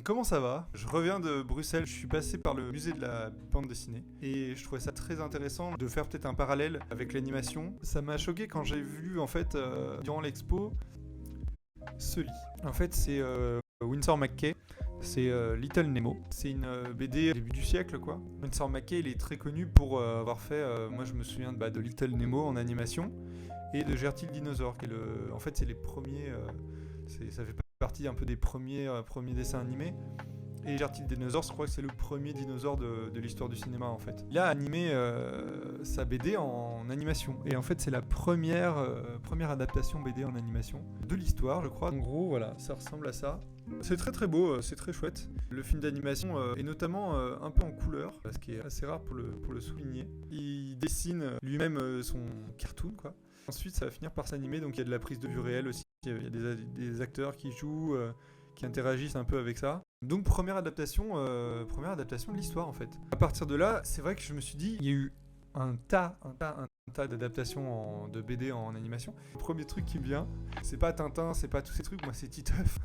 Comment ça va? Je reviens de Bruxelles, je suis passé par le musée de la bande dessinée et je trouvais ça très intéressant de faire peut-être un parallèle avec l'animation. Ça m'a choqué quand j'ai vu en fait durant l'expo ce lit. En fait c'est Winsor McCay, c'est Little Nemo. C'est une BD début du siècle quoi. Winsor McCay il est très connu pour avoir fait, moi je me souviens de Little Nemo en animation et de Gertie le dinosaure qui est en fait c'est les premiers, ça fait partie un peu des premiers dessins animés. Et Gertie le dinosaure, je crois que c'est le premier dinosaure de l'histoire du cinéma en fait. Il a animé sa BD en animation. Et en fait, c'est la première adaptation BD en animation de l'histoire, je crois. En gros, voilà, ça ressemble à ça. C'est très très beau, c'est très chouette. Le film d'animation est notamment un peu en couleur, ce qui est assez rare pour le souligner. Il dessine lui-même son cartoon, quoi. Ensuite, ça va finir par s'animer, donc il y a de la prise de vue réelle aussi. Il y a des acteurs qui jouent, qui interagissent un peu avec ça. Donc première adaptation de l'histoire en fait. À partir de là, c'est vrai que je me suis dit, il y a eu un tas d'adaptations de BD en animation. Le premier truc qui me vient, c'est pas Tintin, c'est pas tous ces trucs, moi c'est Titeuf.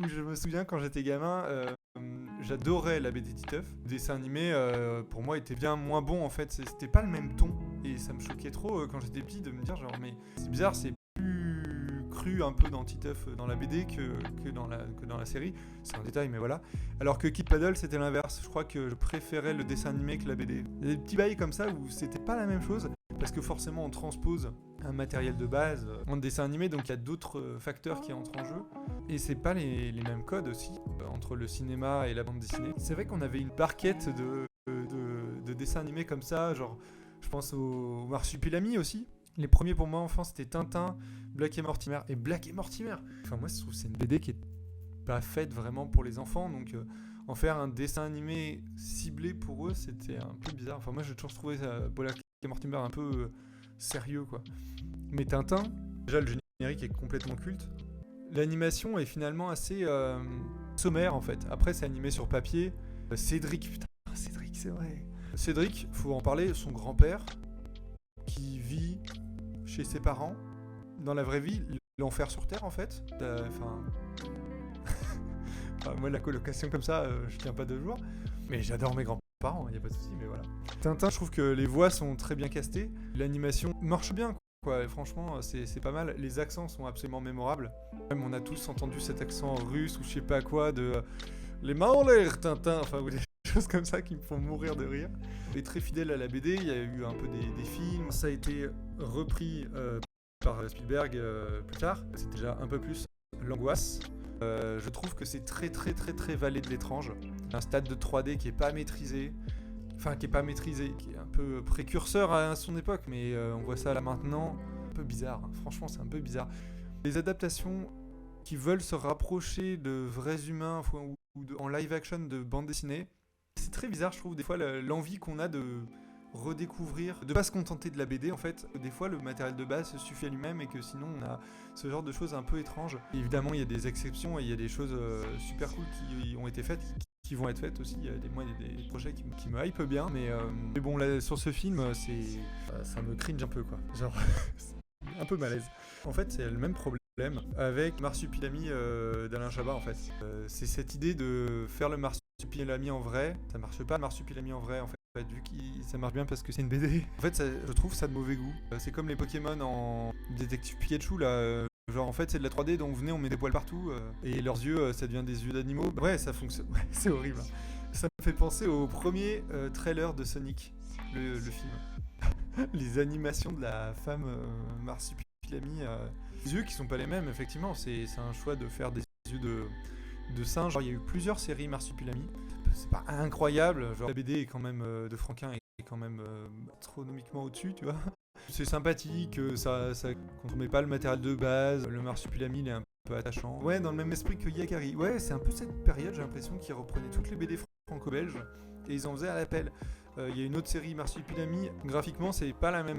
Où je me souviens quand j'étais gamin, j'adorais la BD Titeuf. Le dessin animé, pour moi, était bien moins bon en fait. C'était pas le même ton. Et ça me choquait trop quand j'étais petit de me dire genre, mais c'est bizarre, c'est plus cru un peu dans Titeuf, dans la BD que dans la série. C'est un détail, mais voilà. Alors que Kid Paddle, c'était l'inverse. Je crois que je préférais le dessin animé que la BD. Il y a des petits bails comme ça où c'était pas la même chose. Parce que forcément, on transpose un matériel de base en dessin animé, donc il y a d'autres facteurs qui entrent en jeu. Et c'est pas les mêmes codes aussi entre le cinéma et la bande dessinée. C'est vrai qu'on avait une barquette de dessins animés comme ça, genre je pense au Marsupilami aussi. Les premiers pour moi enfant c'était Tintin, Black et Mortimer. Et Black et Mortimer, enfin moi je trouve que c'est une BD qui est pas faite vraiment pour les enfants, donc en faire un dessin animé ciblé pour eux c'était un peu bizarre. Enfin moi j'ai toujours trouvé Black et Mortimer un peu sérieux quoi. Mais Tintin, déjà le générique est complètement culte. L'animation est finalement assez sommaire en fait. Après c'est animé sur papier. Cédric, putain, Cédric c'est vrai. Cédric, faut en parler, son grand-père qui vit chez ses parents. Dans la vraie vie, l'enfer sur Terre en fait. Moi la colocation comme ça, je tiens pas 2 jours. Mais j'adore mes grands-parents, y a pas de souci, mais voilà. Tintin, je trouve que les voix sont très bien castées. L'animation marche bien quoi. Franchement, c'est pas mal. Les accents sont absolument mémorables. Même on a tous entendu cet accent russe ou je sais pas quoi de les mains en l'air, Tintin. Enfin, ou des choses comme ça qui me font mourir de rire. Et très fidèle à la BD, il y a eu un peu des films. Ça a été repris par Spielberg plus tard. C'est déjà un peu plus l'angoisse. Je trouve que c'est très très très très Vallée de l'étrange. Un stade de 3D qui est pas maîtrisé. Enfin, qui est un peu précurseur à son époque, mais on voit ça là maintenant, un peu bizarre. Franchement, c'est un peu bizarre. Les adaptations qui veulent se rapprocher de vrais humains en live action de bande dessinée, c'est très bizarre, je trouve, des fois, l'envie qu'on a de redécouvrir, de pas se contenter de la BD, en fait. Des fois, le matériel de base se suffit à lui-même et que sinon, on a ce genre de choses un peu étranges. Et évidemment, il y a des exceptions et il y a des choses super cool qui ont été faites, qui vont être faites aussi. Il y a des projets qui me hype bien, mais bon, là, sur ce film, ça me cringe un peu, quoi. Genre, un peu malaise. En fait, c'est le même problème avec Marsupilami d'Alain Chabat, en fait. C'est cette idée de faire le Marsupilami en vrai. Ça marche pas, le Marsupilami en vrai, en fait. Vu que ça marche bien parce que c'est une BD. En fait, je trouve ça de mauvais goût. C'est comme les Pokémon en Détective Pikachu, là. Genre en fait c'est de la 3D donc venez on met des poils partout et leurs yeux ça devient des yeux d'animaux. Ouais ça fonctionne, ouais, c'est horrible. Ça me fait penser au premier trailer de Sonic, le film. Les animations de la femme Marsupilami, les yeux qui sont pas les mêmes effectivement, c'est un choix de faire des yeux de singe. Genre, il y a eu plusieurs séries Marsupilami, c'est pas incroyable, genre la BD est quand même de Franquin est quand même astronomiquement au-dessus tu vois. C'est sympathique, quand on met pas le matériel de base, le Marsupilami il est un peu attachant. Ouais, dans le même esprit que Yakari. Ouais, c'est un peu cette période, j'ai l'impression qu'ils reprenaient toutes les BD franco-belges et ils en faisaient à l'appel. Il y a une autre série Marsupilami, graphiquement c'est pas la même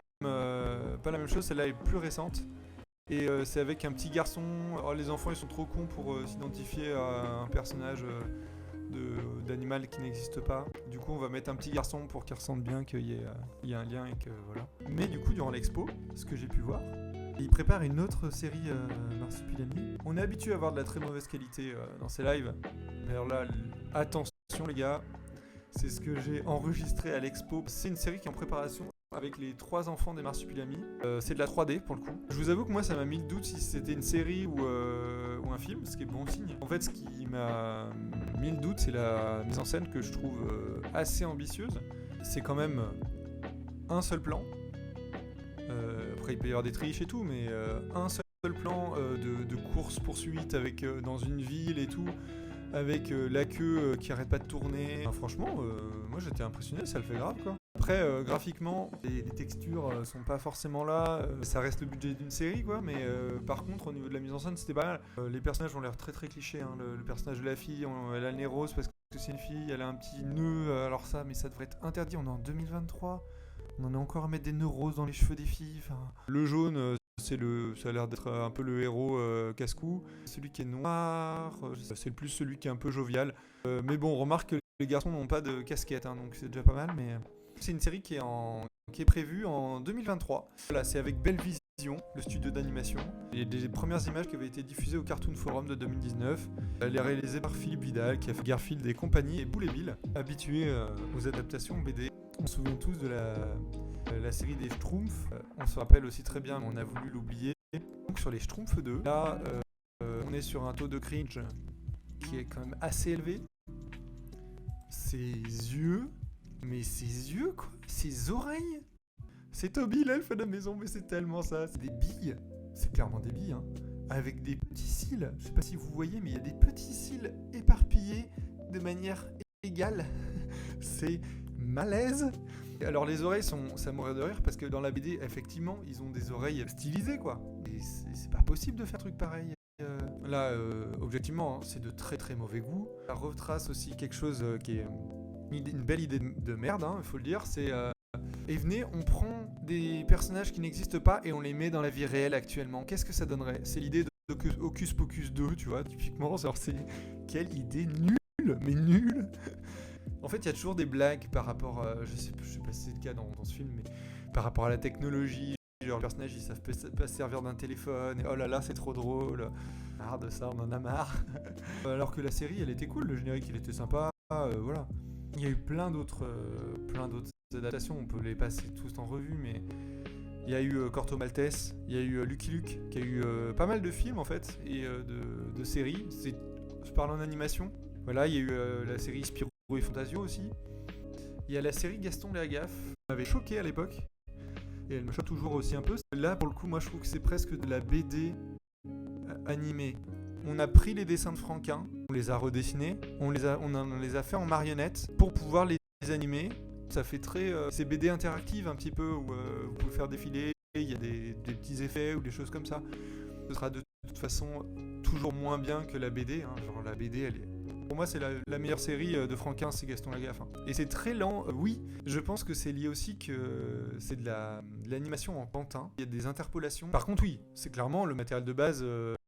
chose, celle-là est plus récente. Et c'est avec un petit garçon. Alors, les enfants ils sont trop cons pour s'identifier à un personnage d'animal qui n'existe pas. Du coup on va mettre un petit garçon pour qu'il ressente bien qu'il y ait un lien et que voilà. Mais du coup durant l'expo, ce que j'ai pu voir, il prépare une autre série Marsupilami. On est habitué à avoir de la très mauvaise qualité dans ses lives. Alors là, attention les gars, c'est ce que j'ai enregistré à l'expo. C'est une série qui est en préparation avec les 3 enfants des Marsupilami. C'est de la 3D pour le coup. Je vous avoue que moi ça m'a mis le doute si c'était une série ou un film, ce qui est bon signe. En fait, ce qui m'a mis le doute, c'est la mise en scène que je trouve assez ambitieuse. C'est quand même un seul plan. Après il peut y avoir des triches et tout, mais un seul plan de course-poursuite avec dans une ville et tout, avec la queue qui arrête pas de tourner. Enfin, franchement, moi j'étais impressionné, ça le fait grave quoi. Après, graphiquement, les textures sont pas forcément là, ça reste le budget d'une série quoi, mais par contre au niveau de la mise en scène c'était pas mal. Les personnages ont l'air très très clichés, hein. Le personnage de la fille, elle a le nez rose parce que c'est une fille, elle a un petit nœud, alors ça, mais ça devrait être interdit, on est en 2023, on en est encore à mettre des nœuds roses dans les cheveux des filles, enfin... Le jaune... ça a l'air d'être un peu le héros casse-cou. Celui qui est noir, c'est le plus celui qui est un peu jovial. Mais bon, remarque que les garçons n'ont pas de casquette, hein, donc c'est déjà pas mal. Mais c'est une série qui est prévue en 2023. Voilà, c'est avec Belle Vision, le studio d'animation. Il y a des premières images qui avaient été diffusées au Cartoon Forum de 2019. Elle est réalisée par Philippe Vidal, qui a fait Garfield et compagnie, et Boule et Bill, habitué aux adaptations BD. On se souvient tous de la série des Schtroumpfs. On se rappelle aussi très bien, mais on a voulu l'oublier. Donc sur les Schtroumpfs 2, là, on est sur un taux de cringe qui est quand même assez élevé. Ses yeux, mais ses yeux quoi, ses oreilles. C'est Toby l'elfe de la maison, mais c'est tellement ça. C'est des billes, c'est clairement des billes, hein, avec des petits cils. Je sais pas si vous voyez, mais il y a des petits cils éparpillés de manière égale. C'est malaise. Alors les oreilles sont à mourir de rire parce que dans la BD, effectivement, ils ont des oreilles stylisées quoi. Et c'est pas possible de faire un truc pareil. Là, objectivement, hein, c'est de très très mauvais goût. Ça retrace aussi quelque chose qui est une belle idée de merde, hein, il faut le dire. C'est et venez, on prend des personnages qui n'existent pas et on les met dans la vie réelle actuellement. Qu'est-ce que ça donnerait? C'est l'idée de Hocus Pocus 2, tu vois, typiquement. Genre, c'est quelle idée nulle, mais nulle. En fait, il y a toujours des blagues par rapport à... Je sais pas si c'est le cas dans ce film, mais par rapport à la technologie. Genre, les personnages, ils savent pas se servir d'un téléphone. Et oh là là, c'est trop drôle. Marre de ça, on en a marre. Alors que la série, elle était cool. Le générique, il était sympa. Voilà. Il y a eu plein d'autres adaptations. On peut les passer tous en revue, mais... Il y a eu Corto Maltese. Il y a eu Lucky Luke, qui a eu pas mal de films, en fait, et de séries. Je parle en animation. Voilà, il y a eu la série Spirou et Fantasio aussi. Il y a la série Gaston Lagaffe, qui m'avait choqué à l'époque, et elle me choque toujours aussi un peu. Là, pour le coup, moi je trouve que c'est presque de la BD animée. On a pris les dessins de Franquin, on les a redessinés, on les a fait en marionnettes pour pouvoir les animer. Ça fait très... c'est BD interactive un petit peu, où vous pouvez faire défiler, il y a des petits effets ou des choses comme ça. Ce sera de toute façon toujours moins bien que la BD, hein. Genre la BD, elle est... Pour moi, c'est la meilleure série de Franquin, c'est Gaston Lagaffe. Hein. Et c'est très lent. Oui, je pense que c'est lié aussi que c'est de l'animation en pantin. Il y a des interpolations. Par contre, oui, c'est clairement le matériel de base.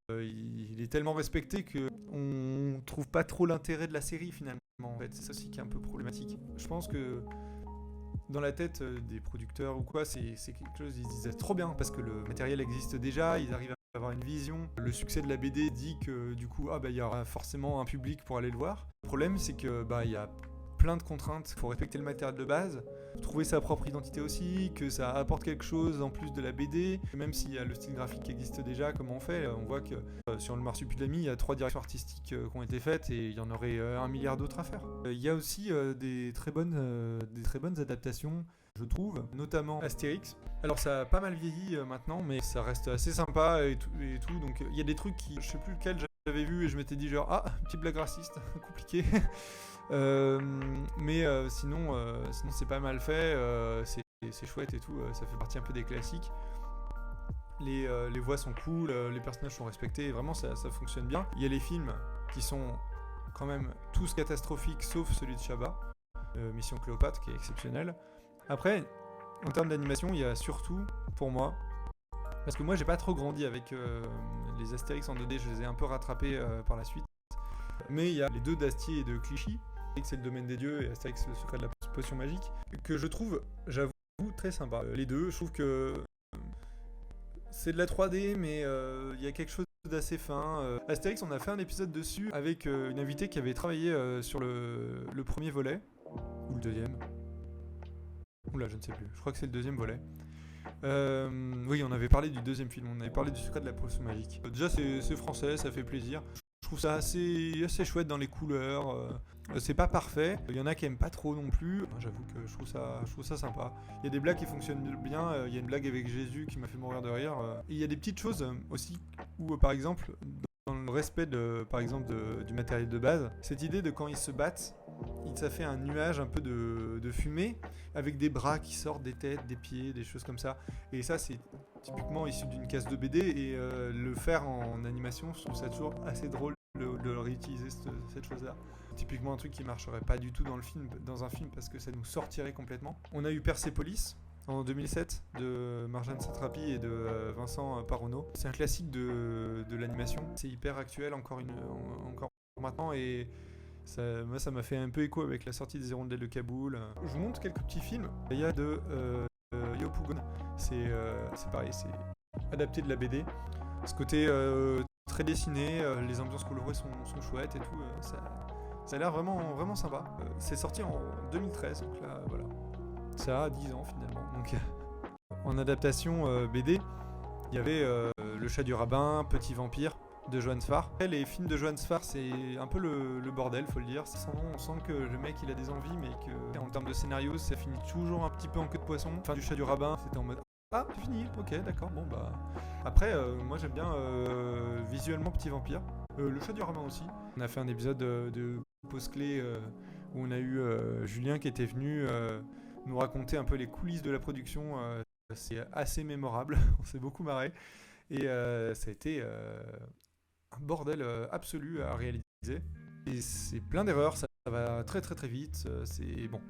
Il est tellement respecté qu'on trouve pas trop l'intérêt de la série finalement. En fait, c'est ça aussi qui est un peu problématique. Je pense que dans la tête des producteurs ou quoi, c'est quelque chose, ils disaient trop bien parce que le matériel existe déjà, ils arrivent à avoir une vision. Le succès de la BD dit que du coup, il y aura forcément un public pour aller le voir. Le problème, c'est que il y a plein de contraintes. Il faut respecter le matériel de base, trouver sa propre identité aussi, que ça apporte quelque chose en plus de la BD. Même s'il y a le style graphique qui existe déjà, comment on fait? On voit que sur le Marsupilami, il y a 3 directions artistiques qui ont été faites et il y en aurait 1 milliard d'autres à faire. Il y a aussi des très bonnes adaptations, je trouve, notamment Astérix. Alors ça a pas mal vieilli maintenant, mais ça reste assez sympa et tout. Donc il y a des trucs qui, je sais plus lequel j'avais vu et je m'étais dit genre petite blague raciste, compliqué. Mais sinon c'est pas mal fait, c'est chouette et tout, ça fait partie un peu des classiques. Les voix sont cool, les personnages sont respectés, vraiment ça fonctionne bien. Il y a les films qui sont quand même tous catastrophiques sauf celui de Chabat, Mission Cléopâtre qui est exceptionnel. Après, en termes d'animation, il y a surtout, pour moi, parce que moi j'ai pas trop grandi avec les Astérix en 2D, je les ai un peu rattrapés par la suite. Mais il y a les 2 d'Astier et de Clichy, c'est le domaine des dieux et Astérix le secret de la potion magique, que je trouve, j'avoue, très sympa. Les deux, je trouve que C'est de la 3D, mais il y a quelque chose d'assez fin. Astérix, on a fait un épisode dessus avec une invitée qui avait travaillé sur le premier volet, ou le deuxième. Oula, je ne sais plus. Je crois que c'est le deuxième volet. Oui, on avait parlé du deuxième film, on avait parlé du secret de la potion magique. Déjà, c'est français, ça fait plaisir. Je trouve ça assez chouette dans les couleurs. C'est pas parfait. Il y en a qui aiment pas trop non plus. J'avoue que je trouve ça sympa. Il y a des blagues qui fonctionnent bien. Il y a une blague avec Jésus qui m'a fait mourir de rire. Et il y a des petites choses aussi où, par exemple, dans le respect par exemple, du matériel de base, cette idée de quand ils se battent, ça fait un nuage un peu de fumée avec des bras qui sortent des têtes, des pieds, des choses comme ça. Et ça, c'est typiquement issu d'une case de BD. Et le faire en animation, je trouve ça toujours assez drôle de réutiliser cette chose-là. Typiquement un truc qui marcherait pas du tout dans un film parce que ça nous sortirait complètement. On a eu Persepolis en 2007 de Marjane Satrapi et de Vincent Paronneau. C'est un classique de l'animation. C'est hyper actuel encore maintenant et moi ça m'a fait un peu écho avec la sortie des Hirondelles de Kaboul. Je vous montre quelques petits films. Il y a de Yopougon. C'est pareil, c'est adapté de la BD. Ce côté très dessiné, les ambiances colorées sont chouettes et tout. Ça a l'air vraiment sympa. C'est sorti en 2013, donc là, voilà. Ça a 10 ans finalement. Donc, en adaptation BD, il y avait Le Chat du Rabbin, Petit Vampire de Johann Sfar. Les films de Johann Sfar, c'est un peu le bordel, faut le dire. Sans nom, on sent que le mec il a des envies, mais que en termes de scénario, ça finit toujours un petit peu en queue de poisson. Fin du Chat du Rabbin, c'était en mode ah, c'est fini, ok, d'accord, bon bah. Après, moi j'aime bien visuellement Petit Vampire. Le Chat du Rabbin aussi. On a fait un épisode de Pause Clé où on a eu Julien qui était venu nous raconter un peu les coulisses de la production. C'est assez mémorable, on s'est beaucoup marré. Et ça a été un bordel absolu à réaliser. Et c'est plein d'erreurs, ça va très très très vite. C'est bon.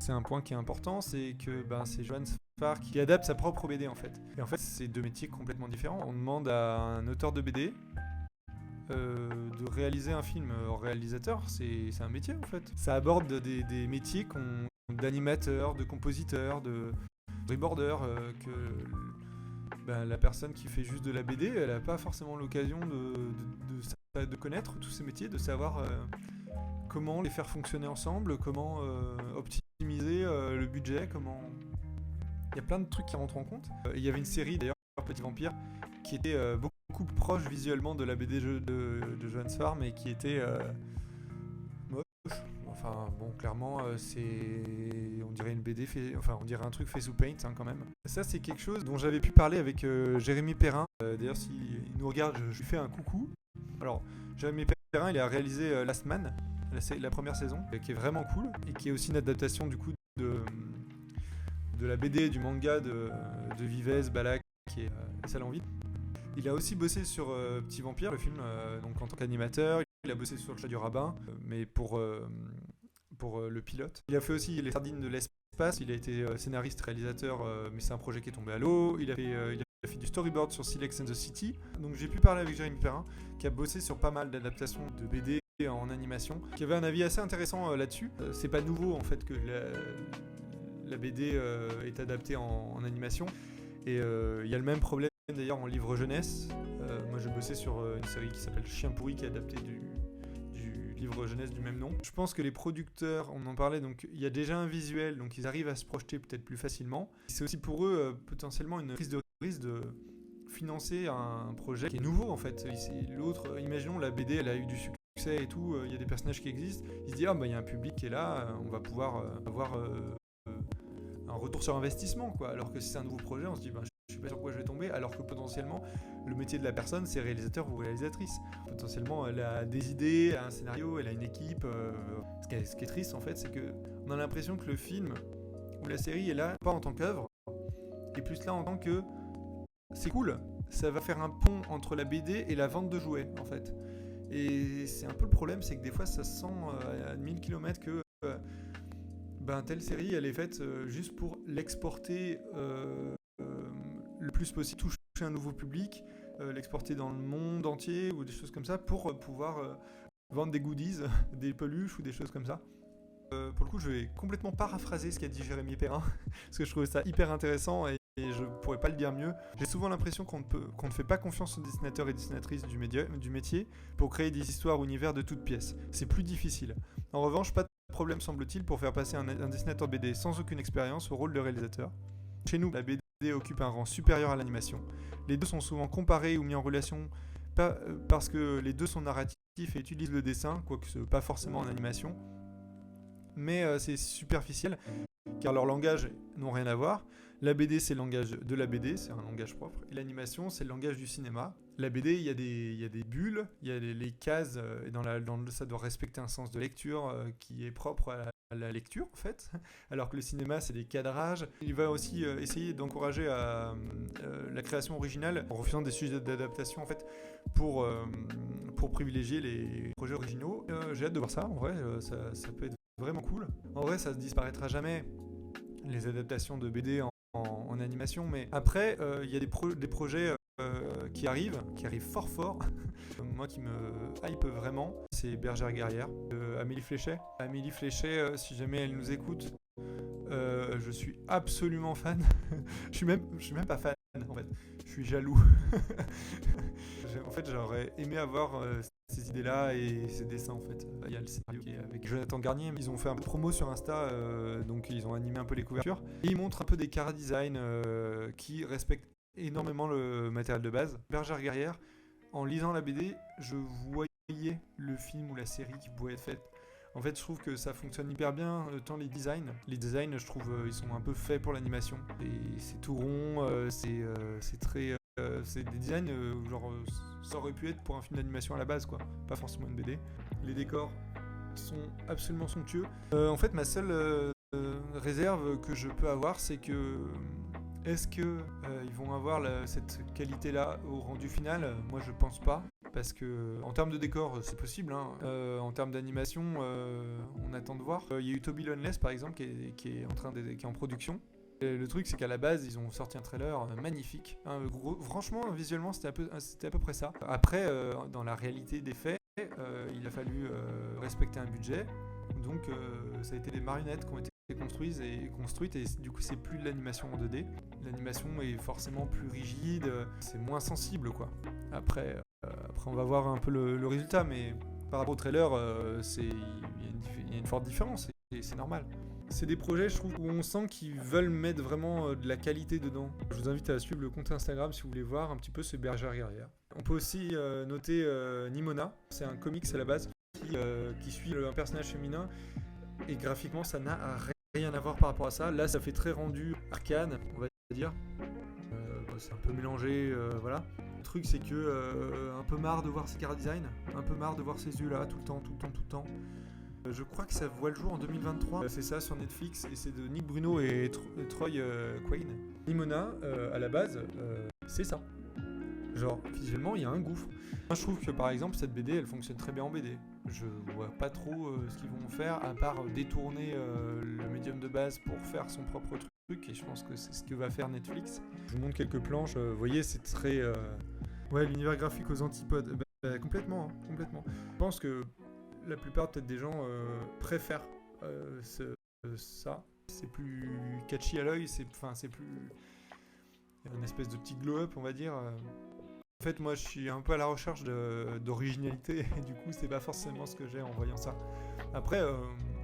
C'est un point qui est important, c'est que c'est Johann Sfar qui adapte sa propre BD en fait. Et en fait, c'est deux métiers complètement différents. On demande à un auteur de BD de réaliser un film. Réalisateur, c'est un métier en fait. Ça aborde des métiers d'animateurs, de compositeurs, de storyboarders que la personne qui fait juste de la BD, elle n'a pas forcément l'occasion de connaître tous ces métiers, de savoir comment les faire fonctionner ensemble, comment optimiser le budget, comment... Il y a plein de trucs qui rentrent en compte. Il y avait une série d'ailleurs, Petit Vampire, qui était beaucoup plus proche visuellement de la BD de Johann Sfar, mais qui était moche. Enfin bon, clairement, on dirait une BD on dirait un truc fait sous Paint quand même. Ça, c'est quelque chose dont j'avais pu parler avec Jérémy Perrin. D'ailleurs, s'il nous regarde, je lui fais un coucou. Alors, Jérémy Perrin, il a réalisé Last Man, la première saison, qui est vraiment cool, et qui est aussi une adaptation du coup de la BD et du manga de Vivez, Balak et Salanvide. Il a aussi bossé sur Petit Vampire, le film, donc en tant qu'animateur. Il a bossé sur Le Chat du Rabbin, mais pour le pilote. Il a fait aussi Les Sardines de l'espace. Il a été scénariste, réalisateur, mais c'est un projet qui est tombé à l'eau. Il a fait du storyboard sur Silex and the City. Donc j'ai pu parler avec Jérémy Perrin, qui a bossé sur pas mal d'adaptations de BD en animation, qui avait un avis assez intéressant là-dessus. C'est pas nouveau en fait que la BD est adaptée en animation. Et il y a le même problème d'ailleurs en livre jeunesse. Moi je bossais sur une série qui s'appelle Chien pourri, qui est adaptée du livre jeunesse du même nom. Je pense que les producteurs, on en parlait, donc il y a déjà un visuel, donc ils arrivent à se projeter peut-être plus facilement. C'est aussi pour eux potentiellement une prise de risque de financer un projet qui est nouveau en fait. L'autre, imaginons la BD, elle a eu du succès et tout, il y a des personnages qui existent, ils se disent il y a un public qui est là, on va pouvoir avoir un retour sur investissement quoi. Alors que si c'est un nouveau projet, on se dit je sais pas sur quoi je vais tomber, alors que potentiellement le métier de la personne c'est réalisateur ou réalisatrice. Potentiellement elle a des idées, elle a un scénario, elle a une équipe. Ce qui est triste en fait, c'est que on a l'impression que le film ou la série est là pas en tant qu'œuvre, et plus là en tant que c'est cool, ça va faire un pont entre la BD et la vente de jouets en fait. Et c'est un peu le problème, c'est que des fois ça se sent à 1000 km que telle série elle est faite juste pour l'exporter le plus possible, toucher un nouveau public, l'exporter dans le monde entier ou des choses comme ça pour pouvoir vendre des goodies, des peluches ou des choses comme ça. Pour le coup, je vais complètement paraphraser ce qu'a dit Jérémy Perrin parce que je trouvais ça hyper intéressant et et je pourrais pas le dire mieux. J'ai souvent l'impression qu'on ne fait pas confiance aux dessinateurs et dessinatrices du métier pour créer des histoires ou univers de toutes pièces. C'est plus difficile. En revanche, pas de problème semble-t-il pour faire passer un dessinateur BD sans aucune expérience au rôle de réalisateur. Chez nous, la BD occupe un rang supérieur à l'animation. Les deux sont souvent comparés ou mis en relation parce que les deux sont narratifs et utilisent le dessin, quoique pas forcément en animation. Mais c'est superficiel, car leurs langages n'ont rien à voir. La BD, c'est le langage de la BD, c'est un langage propre. Et l'animation, c'est le langage du cinéma. La BD, il y a des bulles, il y a les cases, et ça doit respecter un sens de lecture qui est propre à la lecture, en fait. Alors que le cinéma, c'est des cadrages. Il va aussi essayer d'encourager la création originale en refusant des sujets d'adaptation, en fait, pour privilégier les projets originaux. J'ai hâte de voir ça, en vrai, ça peut être vraiment cool. En vrai, ça ne disparaîtra jamais, les adaptations de BD en animation, mais après, il y a des projets qui arrivent fort. Moi qui me hype vraiment, c'est Bergère guerrière, Amélie Fléchet. Amélie Fléchet, si jamais elle nous écoute, je suis absolument fan. je suis même pas fan, en fait. Je suis jaloux. En fait, j'aurais aimé avoir ces idées-là et ces dessins, en fait. Il y a le scénario qui est avec Jonathan Garnier. Ils ont fait un peu de promo sur Insta, donc ils ont animé un peu les couvertures. Et ils montrent un peu des chara-design qui respectent énormément le matériel de base. Bergère guerrière, en lisant la BD, je voyais le film ou la série qui pouvait être faite. En fait, je trouve que ça fonctionne hyper bien, tant les designs. Les designs, je trouve, ils sont un peu faits pour l'animation. Et c'est tout rond, c'est très... c'est des designs, ça aurait pu être pour un film d'animation à la base, quoi. Pas forcément une BD. Les décors sont absolument somptueux. En fait, ma seule réserve que je peux avoir, c'est que... Est-ce qu'ils vont avoir cette qualité-là au rendu final ? Moi, je pense pas. Parce que, en termes de décor, c'est possible. En termes d'animation, on attend de voir. Il y a eu Toby Loneless, par exemple, qui est en production. Et le truc, c'est qu'à la base, ils ont sorti un trailer magnifique. Franchement, visuellement, c'était à peu près ça. Après, dans la réalité des faits, il a fallu respecter un budget. Donc, ça a été des marionnettes qui ont été construites et du coup c'est plus de l'animation en 2D. L'animation est forcément plus rigide, c'est moins sensible, quoi. Après on va voir un peu le résultat, mais par rapport au trailer, il y a une forte différence et c'est normal. C'est des projets, je trouve, où on sent qu'ils veulent mettre vraiment de la qualité dedans. Je vous invite à suivre le compte Instagram si vous voulez voir un petit peu ce Bergère guerrière. On peut aussi noter Nimona, c'est un comics à la base qui suit un personnage féminin et graphiquement ça n'a rien à voir par rapport à ça. Là, ça fait très rendu arcane, on va dire. C'est un peu mélangé, voilà. Le truc, c'est que un peu marre de voir ces chara-design, un peu marre de voir ces yeux-là tout le temps. Je crois que ça voit le jour en 2023. C'est ça sur Netflix et c'est de Nick Bruno et Troy Quain. Nimona, à la base, c'est ça. Genre, visuellement, il y a un gouffre. Moi, je trouve que par exemple, cette BD, elle fonctionne très bien en BD. Je vois pas trop ce qu'ils vont faire, à part détourner le médium de base pour faire son propre truc, et je pense que c'est ce que va faire Netflix. Je vous montre quelques planches, vous voyez, c'est très... Ouais, l'univers graphique aux antipodes. Complètement. Je pense que la plupart peut-être des gens préfèrent ça. C'est plus catchy à l'œil, c'est plus... Il y a une espèce de petit glow-up, on va dire. En fait, moi, je suis un peu à la recherche d'originalité, et du coup, c'est pas forcément ce que j'ai en voyant ça. Après,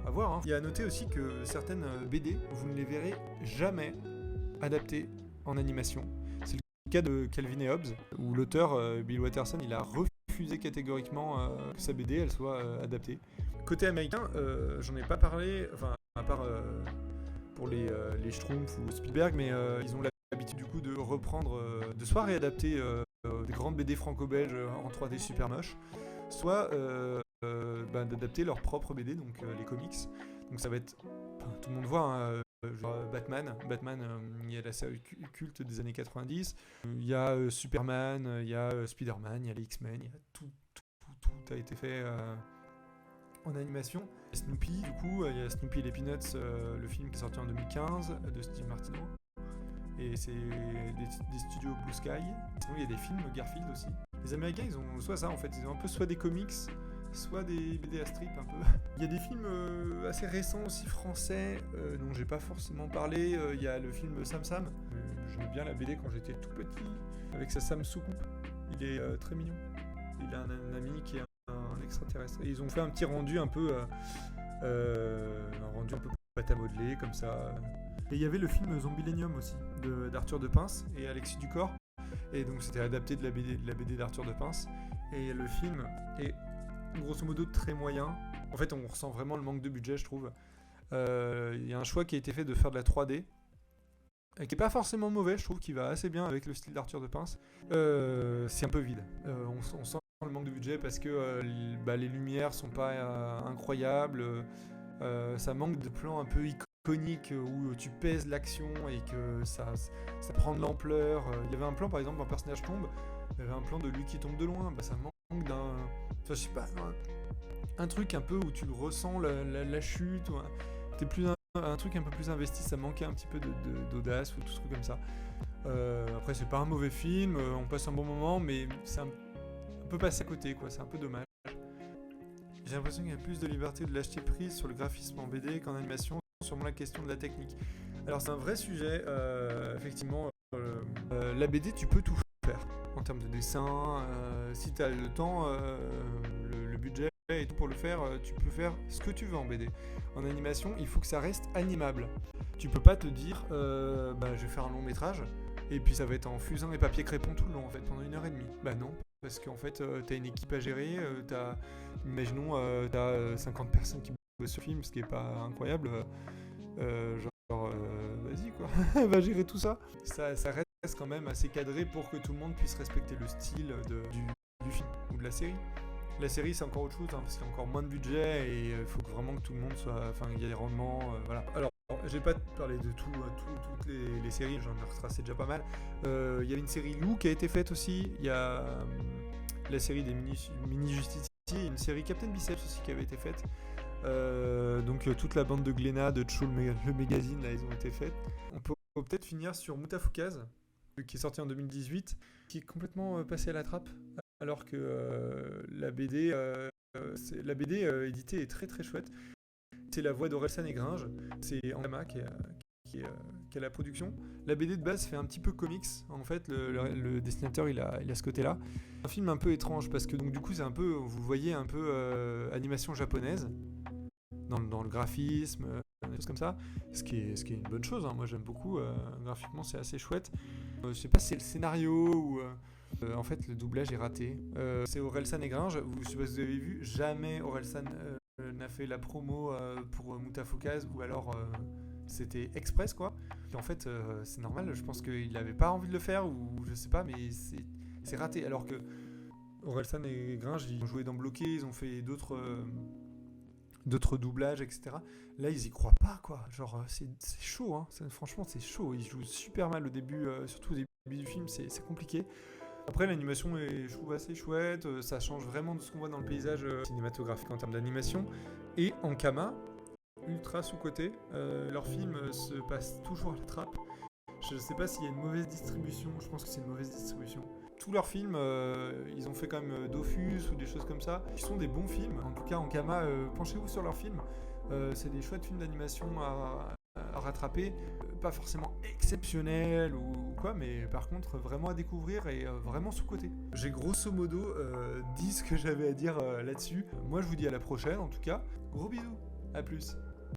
à voir. Hein. Il y a à noter aussi que certaines BD, vous ne les verrez jamais adaptées en animation. C'est le cas de Calvin et Hobbes, où l'auteur, Bill Watterson, il a refusé catégoriquement que sa BD, elle soit adaptée. Côté américain, j'en ai pas parlé, enfin, à part pour les Schtroumpfs ou Spielberg, mais ils ont l'habitude, du coup, de reprendre, de soit réadapter des grandes BD franco-belges en 3D super moches, soit d'adapter leur propre BD, donc les comics. Donc ça va être... tout le monde voit, hein, genre Batman, il y a la série culte des années 90, il y a Superman, il y a Spider-Man, il y a les X-Men, il y a tout a été fait en animation. Snoopy, du coup, il y a Snoopy et les Peanuts, le film qui est sorti en 2015 de Steve Martino. Et c'est des studios Blue Sky. Sinon, il y a des films Garfield aussi. Les Américains, ils ont soit ça en fait, ils ont un peu soit des comics, soit des BD à strip un peu. Il y a des films assez récents aussi français dont j'ai pas forcément parlé. Il y a le film Sam Sam. J'aimais bien la BD quand j'étais tout petit, avec sa Sam Soucoupe. Il est très mignon. Il a un ami qui est un extraterrestre. Et ils ont fait un petit rendu un peu pâte à modeler, comme ça. Et il y avait le film Zombilenium aussi, d'Arthur de Pince et Alexis Ducor. Et donc c'était adapté de la BD d'Arthur de Pince. Et le film est grosso modo très moyen. En fait, on ressent vraiment le manque de budget, je trouve. Il y a un choix qui a été fait de faire de la 3D, qui est pas forcément mauvais, je trouve qu'il va assez bien avec le style d'Arthur de Pince. C'est un peu vide. On sent le manque de budget parce que les lumières sont pas incroyables. Ça manque de plans un peu iconiques où tu pèses l'action et que ça prend de l'ampleur. Il y avait un plan, par exemple, un personnage tombe. Il y avait un plan de lui qui tombe de loin. Ça manque d'un... Enfin, je sais pas... Un truc un peu où tu le ressens, la chute. T'es plus un truc un peu plus investi. Ça manquait un petit peu d'audace ou tout truc comme ça. Après, c'est pas un mauvais film. On passe un bon moment, mais c'est un peu passé à côté, quoi. C'est un peu dommage. J'ai l'impression qu'il y a plus de liberté ou de lâcheté prise sur le graphisme en BD qu'en animation, sûrement la question de la technique. Alors c'est un vrai sujet, effectivement. La BD, tu peux tout faire en termes de dessin. Si tu as le temps, le budget et tout pour le faire, tu peux faire ce que tu veux en BD. En animation, il faut que ça reste animable. Tu peux pas te dire, je vais faire un long métrage et puis ça va être en fusain et papier crépon tout le long, en fait, pendant 1h30. Bah non. Parce qu'en fait, t'as une équipe à gérer, imaginons, t'as 50 personnes qui bossent sur le film, ce qui est pas incroyable. Vas-y quoi, va gérer tout ça. Ça reste quand même assez cadré pour que tout le monde puisse respecter le style du film ou de la série. La série, c'est encore autre chose, parce qu'il y a encore moins de budget et il faut vraiment que tout le monde soit... Enfin, il y a des rendements, voilà. Alors, j'ai pas parlé de toutes les séries, j'en ai retracé déjà pas mal. Il y a une série Lou qui a été faite aussi. Il y a la série des mini-justiciers, une série Captain Biceps aussi qui avait été faite. Donc toute la bande de Glénat, de Tcho le magazine, là, ils ont été faites. On peut peut-être finir sur Moutafoukaz, qui est sorti en 2018, qui est complètement passé à la trappe, alors que la BD éditée est très très chouette. C'est la voix d'Orelsan et Gringe, c'est Ankama qui a la production. La BD de base fait un petit peu comics, en fait, le dessinateur il a ce côté-là. Un film un peu étrange, parce que donc du coup c'est un peu, vous voyez, un peu animation japonaise, dans le graphisme, des choses comme ça, ce qui est une bonne chose, hein. Moi j'aime beaucoup, graphiquement c'est assez chouette. Je sais pas si c'est le scénario ou... en fait le doublage est raté. C'est Orelsan et Gringe, je sais pas si vous avez vu, jamais Orelsan n'a fait la promo pour Moutafoukaz, ou alors c'était express quoi. Et en fait c'est normal, je pense qu'il avait pas envie de le faire, ou je sais pas, mais c'est raté. Alors que Orelsan et Gringe, ils ont joué dans Bloqué, ils ont fait d'autres doublages, etc. Là, ils y croient pas, quoi. Genre, c'est chaud, hein. Franchement, c'est chaud. Ils jouent super mal au début, surtout au début du film, c'est compliqué. Après, l'animation est, je trouve, assez chouette. Ça change vraiment de ce qu'on voit dans le paysage cinématographique en termes d'animation. Et Ankama, ultra sous-coté. Leur film se passe toujours à la trappe. Je sais pas s'il y a une mauvaise distribution. Je pense que c'est une mauvaise distribution. Tous leurs films, ils ont fait quand même Dofus ou des choses comme ça, qui sont des bons films. En tout cas, Ankama, penchez-vous sur leurs films. C'est des chouettes films d'animation à rattraper. Pas forcément exceptionnels ou quoi, mais par contre, vraiment à découvrir et vraiment sous-coté. J'ai grosso modo dit ce que j'avais à dire là-dessus. Moi, je vous dis à la prochaine, en tout cas. Gros bisous, à plus.